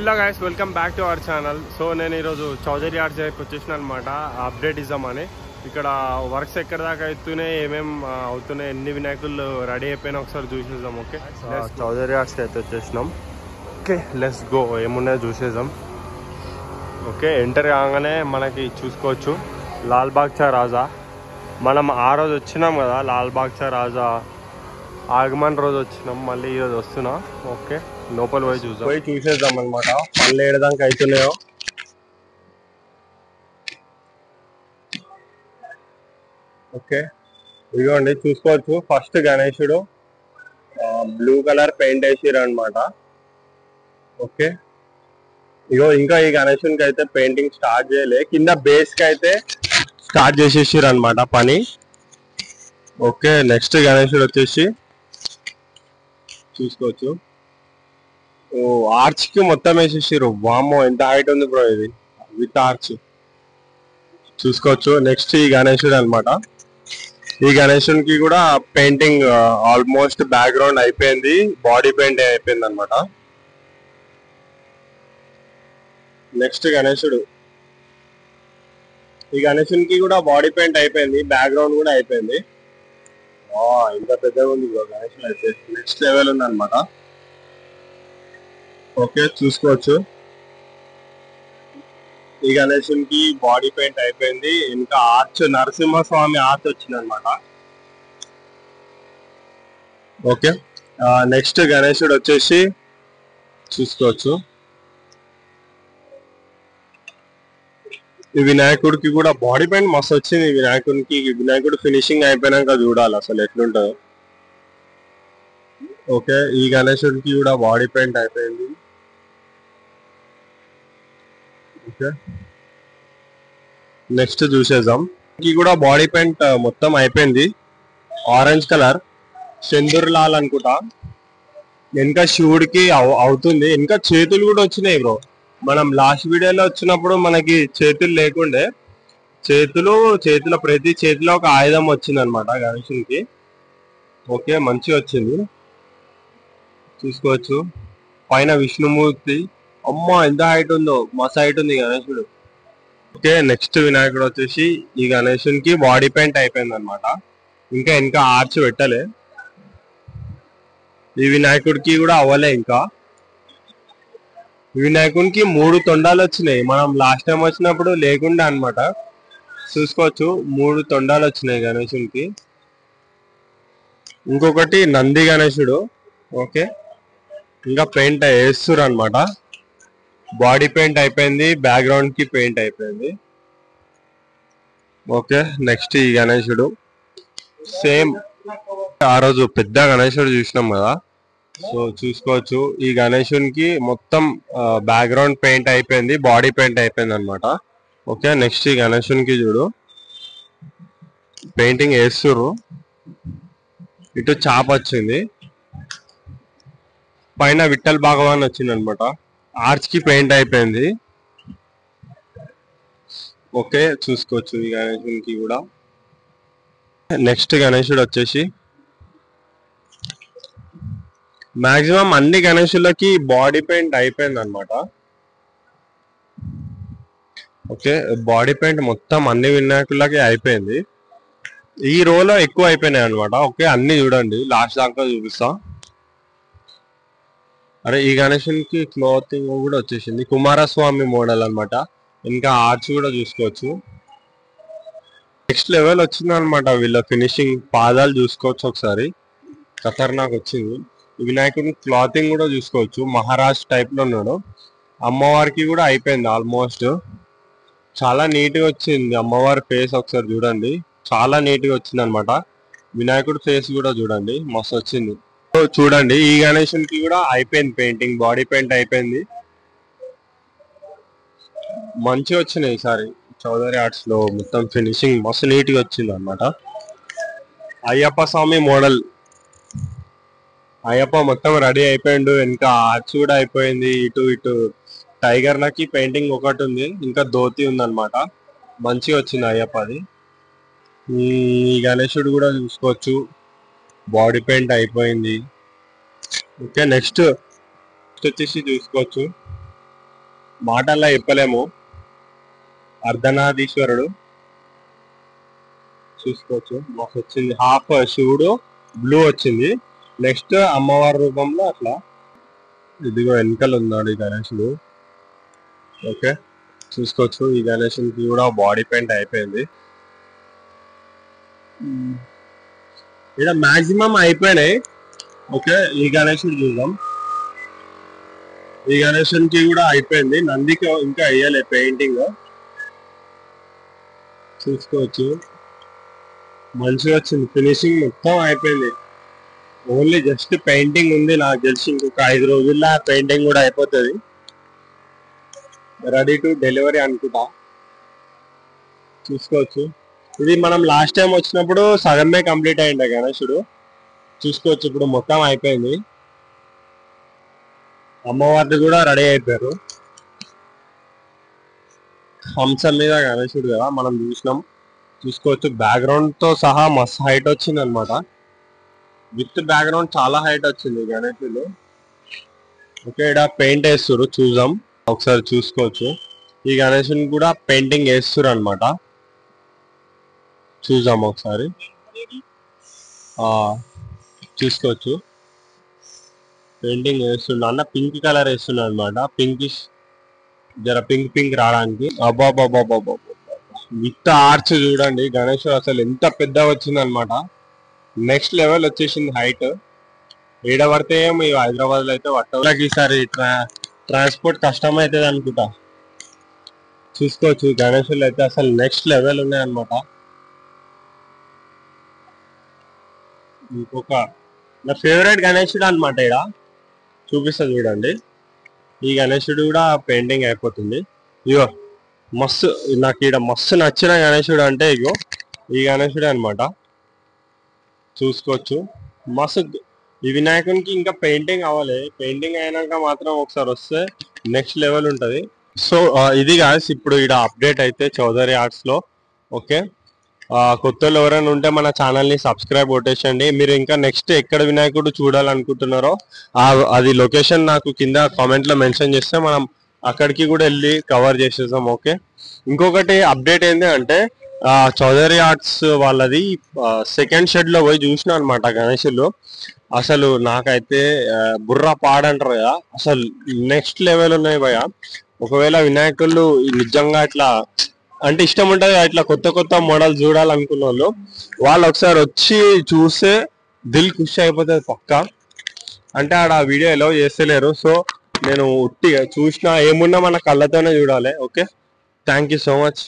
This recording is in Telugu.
Hello guys, welcome back to our channel. So నేను ఈరోజు చౌదరి ఆర్ట్స్ దగ్గరికి వచ్చేసిన అనమాట. అప్డేట్ ఇద్దామని. ఇక్కడ వర్క్స్ ఎక్కడ దాకా అవుతున్నాయి, ఏమేమి అవుతున్నాయి, ఎన్ని వినాయకులు రెడీ అయిపోయినా ఒకసారి చూసేద్దాం. ఓకే, చౌదరి ఆర్ట్స్కి అయితే వచ్చేసినాం. Okay, let's go. ఏమున్నాయో చూసేద్దాం. ఓకే, ఎంటర్ కాగానే మనకి చూసుకోవచ్చు లాల్ బాగ్చా రాజా. మనం ఆ రోజు వచ్చినాం కదా, లాల్ బాగ్చా రాజా ఆగమన్ రోజు వచ్చినాం, మళ్ళీ ఈరోజు వస్తున్నా. ఓకే, లోపల పోయి చూసేద్దాం అనమాట. పళ్ళు ఏడదానికి అవుతున్నాయో. ఓకే, ఇదిగోండి చూసుకోవచ్చు. ఫస్ట్ గణేశుడు బ్లూ కలర్ పెయింట్ వేసిరు అనమాట. ఓకే, ఇగో ఇంకా ఈ గణేశునికి అయితే పెయింటింగ్ స్టార్ట్ చేయలే, కింద బేస్ కి అయితే స్టార్ట్ చేసేసారు అనమాట పని. ఓకే, నెక్స్ట్ గణేశుడు వచ్చేసి చూసుకోవచ్చు. ఆర్చ్ కి మొత్తం వేసేసారు. వామ్మో, ఎంత హైట్ ఉంది బ్రో ఇది విత్ ఆర్చ్. చూసుకోవచ్చు. నెక్స్ట్ ఈ గణేశుడు అనమాట. ఈ గణేశునికి కూడా పెయింటింగ్ ఆల్మోస్ట్ బ్యాక్గ్రౌండ్ అయిపోయింది, బాడీ పెయింట్ అయిపోయింది అనమాట. నెక్స్ట్ గణేశుడు. ఈ గణేశునికి కూడా బాడీ పెయింట్ అయిపోయింది, బ్యాక్గ్రౌండ్ కూడా అయిపోయింది. ఇంత పెద్దగా ఉంది బ్రో గణేశుడు అయితే. నెక్స్ట్ లెవెల్ ఉంది అనమాట. ఓకే, చూసుకోవచ్చు. ఈ గణేశునికి బాడీ పెయింట్ అయిపోయింది, ఇంకా ఆర్చ్ నరసింహస్వామి ఆర్చ్ వచ్చింది అనమాట. ఓకే, నెక్స్ట్ గణేశుడు వచ్చేసి చూసుకోవచ్చు. ఈ వినాయకుడికి కూడా బాడీ పెయింట్ మస్తు వచ్చింది. వినాయకుడు ఫినిషింగ్ అయిపోయినాక చూడాలి అసలు ఎట్లుంటుందో. ఓకే, ఈ గణేశుడికి కూడా బాడీ పెయింట్ అయిపోయింది. ఓకే, నెక్స్ట్ చూసేద్దాం. ఈ కూడా బాడీ పెయింట్ మొత్తం అయిపోయింది, ఆరెంజ్ కలర్. చందూర్ లాల్ అనుకుంటా. ఇంకా శివుడికి అవుతుంది. ఇంకా చేతులు కూడా వచ్చినాయి బ్రో. మనం లాస్ట్ వీడియోలో వచ్చినప్పుడు మనకి చేతులు లేకుండే, చేతిలో ప్రతి చేతిలో ఒక ఆయుధం వచ్చింది అనమాట గణేశునికి. ఓకే, మంచిగా వచ్చింది. చూసుకోవచ్చు. పైన విష్ణుమూర్తి. అమ్మా, ఎంత హైట్ ఉందో, మస్తు హైట్ ఉంది గణేశుడు. ఓకే, నెక్స్ట్ వినాయకుడు వచ్చేసి ఈ గణేశునికి బాడీ పెయింట్ అయిపోయింది అనమాట. ఇంకా ఆర్చ్ పెట్టలే. ఈ వినాయకుడికి కూడా అవ్వలే. ఇంకా ఈ వినాయకునికి 3 తొండాలు వచ్చినాయి. మనం లాస్ట్ టైం వచ్చినప్పుడు లేకుండా అనమాట. చూసుకోవచ్చు, 3 తొండాలు వచ్చినాయి గణేశునికి. ఇంకొకటి నంది గణేశుడు. ఓకే, ఇంకా పెయింట్ వేస్తురు అనమాట. బాడీ పెయింట్ అయిపోయింది, బ్యాక్గ్రౌండ్ కి పెయింట్ అయిపోయింది. ఓకే, నెక్స్ట్ ఈ గణేశుడు సేమ్ ఆ రోజు పెద్ద గణేశుడు చూసినాం కదా. సో చూసుకోవచ్చు, ఈ గణేశునికి మొత్తం బ్యాక్గ్రౌండ్ పెయింట్ అయిపోయింది, బాడీ పెయింట్ అయిపోయింది అనమాట. ఓకే, నెక్స్ట్ ఈ గణేశునికి చూడు పెయింటింగ్ వేస్తుర్రు. ఇటు చాప వచ్చింది, పైన విఠల్ భగవాన్ వచ్చింది అనమాట. ఆర్చ్ కి పెయింట్ అయిపోయింది. ఓకే, చూసుకోవచ్చు ఈ గణేశునికి కూడా. నెక్స్ట్ గణేశుడు వచ్చేసి మాక్సిమం అన్ని గణేశులకి బాడీ పెయింట్ అయిపోయింది అనమాట. ఓకే, బాడీ పెయింట్ మొత్తం అన్ని వినాయకులకి అయిపోయింది. ఈ రోలో ఎక్కువ అయిపోయినాయి అనమాట. ఓకే, అన్ని చూడండి, లాస్ట్ దాకా చూపిస్తా. అరే, ఈ గణేశునికి క్లాతింగ్ కూడా వచ్చేసింది, కుమారస్వామి మోడల్ అనమాట. ఇంకా ఆర్చ్ కూడా చూసుకోవచ్చు. నెక్స్ట్ లెవెల్ వచ్చింది అనమాట. వీళ్ళ ఫినిషింగ్ పాదాలు చూసుకోవచ్చు ఒకసారి, ఖతర్నాక్ వచ్చింది. వినాయకుడిని క్లాతింగ్ కూడా చూసుకోవచ్చు, మహారాజ్ టైప్ లో ఉన్నాడు. అమ్మవారికి కూడా అయిపోయింది ఆల్మోస్ట్. చాలా నీట్ గా వచ్చింది అమ్మవారి ఫేస్, ఒకసారి చూడండి, చాలా నీట్ గా వచ్చింది అనమాట. వినాయకుడి ఫేస్ కూడా చూడండి, మస్తు వచ్చింది. చూడండి, ఈ గణేశునికి కూడా అయిపోయింది పెయింటింగ్, బాడీ పెయింట్ అయిపోయింది. మంచిగా వచ్చినాయి ఈసారి చౌదరి ఆర్ట్స్ లో. మొత్తం ఫినిషింగ్ మస్తు నీట్ గా వచ్చింది అనమాట. అయ్యప్ప స్వామి మోడల్. అయ్యప్ప మొత్తం రెడీ అయిపోయిండు, ఇంకా ఆర్చ్ కూడా అయిపోయింది. ఇటు టైగర్ లకి పెయింటింగ్ ఒకటి ఉంది, ఇంకా ధోతి ఉంది అనమాట. మంచిగా వచ్చింది అయ్యప్పది. ఈ గణేశుడు కూడా చూసుకోవచ్చు, బాడీ పెయింట్ అయిపోయింది. ఓకే, నెక్స్ట్ వచ్చేసి చూసుకోవచ్చు మాటల్లో చెప్పలేము. అర్ధనారీశ్వరుడు చూసుకోవచ్చు. మాకు వచ్చింది హాఫ్ శివుడు బ్లూ వచ్చింది. నెక్స్ట్ అమ్మవారి రూపంలో అట్లా ఇదిగో వెనకలు ఉన్నాడు ఈ గణేశుడు. ఓకే, చూసుకోవచ్చు. ఈ గణేశుడికి కూడా బాడీ పెయింట్ అయిపోయింది. ఇక్కడ మాక్సిమం అయిపోయినాయి. ఓకే, ఈ గణేశుడు చూద్దాం. ఈ గణేశునికి కూడా అయిపోయింది. నందికి ఇంకా వేయలే పెయింటింగ్. చూసుకోవచ్చు, మంచిగా వచ్చింది. ఫినిషింగ్ మొత్తం అయిపోయింది. ఓన్లీ జస్ట్ పెయింటింగ్ ఉంది. నాకు తెలిసి ఇంకొక 5 రోజుల్లో పెయింటింగ్ కూడా అయిపోతుంది. రెడీ టు డెలివరీ అనుకుంటా. చూసుకోవచ్చు, ఇది మనం లాస్ట్ టైం వచ్చినప్పుడు సగమే కంప్లీట్ అయింది గణేశుడు. చూసుకోవచ్చు, ఇప్పుడు మొత్తం అయిపోయింది. అమ్మవారిది కూడా రెడీ అయిపోయారు. హంస మీద గణేశుడు కదా మనం చూసినాం. చూసుకోవచ్చు, బ్యాక్గ్రౌండ్ తో సహా మస్తు హైట్ వచ్చింది అనమాట. విత్ బ్యాక్గ్రౌండ్ చాలా హైట్ వచ్చింది గణేశుడు. ఓకే, ఇక్కడ పెయింట్ వేస్తారు, చూద్దాం ఒకసారి. చూసుకోవచ్చు, ఈ గణేశుని కూడా పెయింటింగ్ వేస్తారు అనమాట. చూద్దాం ఒకసారి. చూసుకోవచ్చు, పెయింటింగ్ వేస్తున్నా అన్న. పింక్ కలర్ వేస్తున్నా అనమాట. పింకిష్, జర పింక్ పింక్ రావడానికి. అబ్బాబాబాబాబా, విత్ ఆర్చ్ చూడండి. గణేశుడు అసలు ఎంత పెద్ద వచ్చింది అనమాట. నెక్స్ట్ లెవెల్ వచ్చేసింది హైట్. ఏడ పడితే ఏమో హైదరాబాద్ లో అయితే పట్టవులకి ఈసారి ట్రాన్స్పోర్ట్ కష్టం అవుతుంది అనుకుంటా. చూసుకోవచ్చు, గణేశులు అయితే అసలు నెక్స్ట్ లెవెల్ ఉన్నాయి అనమాట. ఇంకొక నా ఫేవరెట్ గణేశుడు అనమాట. ఇక్కడ చూపిస్తా చూడండి. ఈ గణేశుడు కూడా పెయింటింగ్ అయిపోతుంది. ఇగో మస్తు, నాకు ఇక్కడ మస్తు నచ్చిన గణేశుడు అంటే ఇగో ఈ గణేశుడే అనమాట. చూసుకోవచ్చు, మస్తు. ఈ వినాయకునికి ఇంకా పెయింటింగ్ అవ్వాలి. పెయింటింగ్ అయినాక మాత్రం ఒకసారి వస్తే నెక్స్ట్ లెవెల్ ఉంటుంది. సో ఇది గాయ్స్ ఇప్పుడు ఇక్కడ అప్డేట్ అయితే చౌదరి ఆర్ట్స్ లో. ఓకే, కొత్త వాళ్ళు ఎవరైనా ఉంటే మన ఛానల్ ని సబ్స్క్రైబ్ కొట్టేసండి. మీరు ఇంకా నెక్స్ట్ ఎక్కడ వినాయకుడు చూడాలనుకుంటున్నారో అది లొకేషన్ నాకు కింద కామెంట్ లో మెన్షన్ చేస్తే మనం అక్కడికి కూడా వెళ్ళి కవర్ చేసేసాం. ఓకే, ఇంకొకటి అప్డేట్ ఏంటి అంటే చౌదరి ఆర్ట్స్ వాళ్ళది సెకండ్ షెడ్ లో పోయి చూసిన అనమాట గణేశులు. అసలు నాకైతే బుర్రా పాడంటారు కదా, అసలు నెక్స్ట్ లెవెల్ ఉన్నాయి భయ. ఒకవేళ వినాయకులు నిజంగా ఇట్లా అంటే ఇష్టం ఉంటుంది ఇట్లా కొత్త కొత్త మోడల్ చూడాలనుకున్న వాళ్ళు ఒకసారి వచ్చి చూస్తే దిల్ ఖుషి అయిపోతుంది పక్కా. అంటే ఆడ వీడియో ఎలా చేస్తలేరు. సో నేను ఉట్టిగా చూసినా ఏమున్నా మన కళ్ళతోనే చూడాలి. Okay, thank you so much.